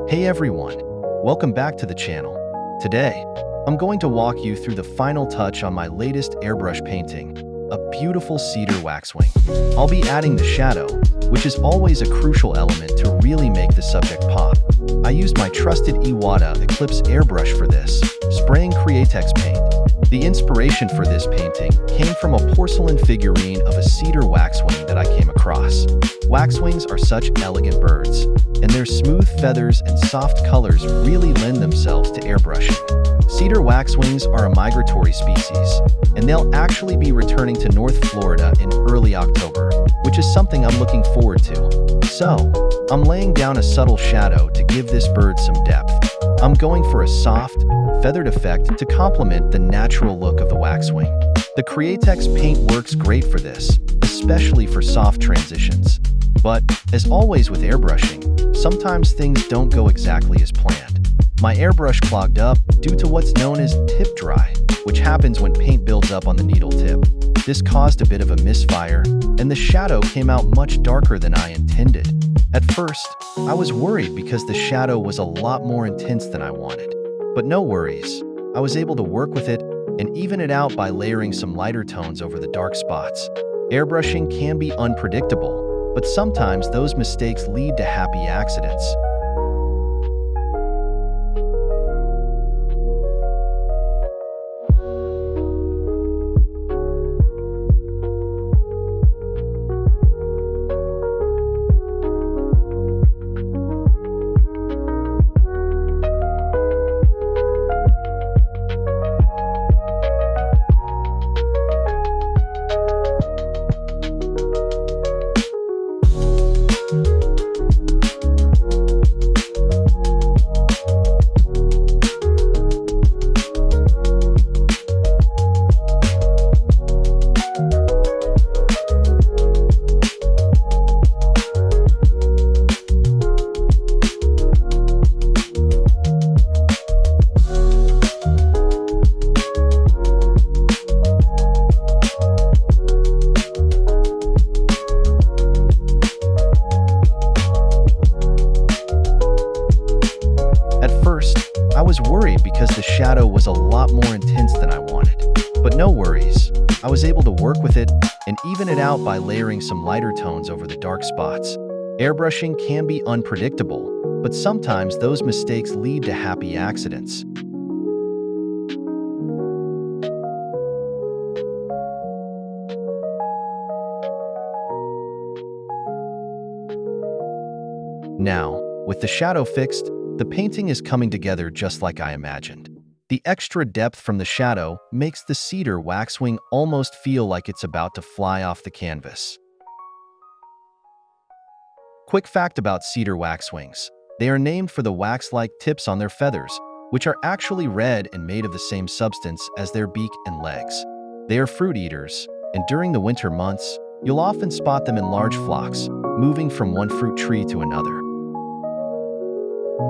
Hey everyone, welcome back to the channel. Today, I'm going to walk you through the final touch on my latest airbrush painting, a beautiful cedar waxwing. I'll be adding the shadow, which is always a crucial element to really make the subject pop. I used my trusted Iwata Eclipse airbrush for this, spraying Createx paint. The inspiration for this painting came from a porcelain figurine of a cedar waxwing that I came across. Waxwings are such elegant birds, and their smooth feathers and soft colors really lend themselves to airbrushing. Cedar waxwings are a migratory species, and they'll actually be returning to North Florida in early October, which is something I'm looking forward to. So, I'm laying down a subtle shadow to give this bird some depth. I'm going for a soft, feathered effect to complement the natural look of the waxwing. The Createx paint works great for this, especially for soft transitions. But, as always with airbrushing, sometimes things don't go exactly as planned. My airbrush clogged up due to what's known as tip dry, which happens when paint builds up on the needle tip. This caused a bit of a misfire, and the shadow came out much darker than I intended. At first, I was worried because the shadow was a lot more intense than I wanted. But no worries, I was able to work with it and even it out by layering some lighter tones over the dark spots. Airbrushing can be unpredictable, but sometimes those mistakes lead to happy accidents. I was worried because the shadow was a lot more intense than I wanted. But no worries, I was able to work with it and even it out by layering some lighter tones over the dark spots. Airbrushing can be unpredictable, but sometimes those mistakes lead to happy accidents. Now, with the shadow fixed, the painting is coming together just like I imagined. The extra depth from the shadow makes the cedar waxwing almost feel like it's about to fly off the canvas. Quick fact about cedar waxwings. They are named for the wax-like tips on their feathers, which are actually red and made of the same substance as their beak and legs. They are fruit eaters, and during the winter months, you'll often spot them in large flocks, moving from one fruit tree to another.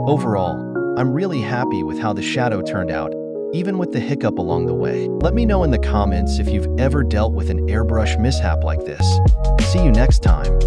Overall, I'm really happy with how the shadow turned out, even with the hiccup along the way. Let me know in the comments if you've ever dealt with an airbrush mishap like this. See you next time.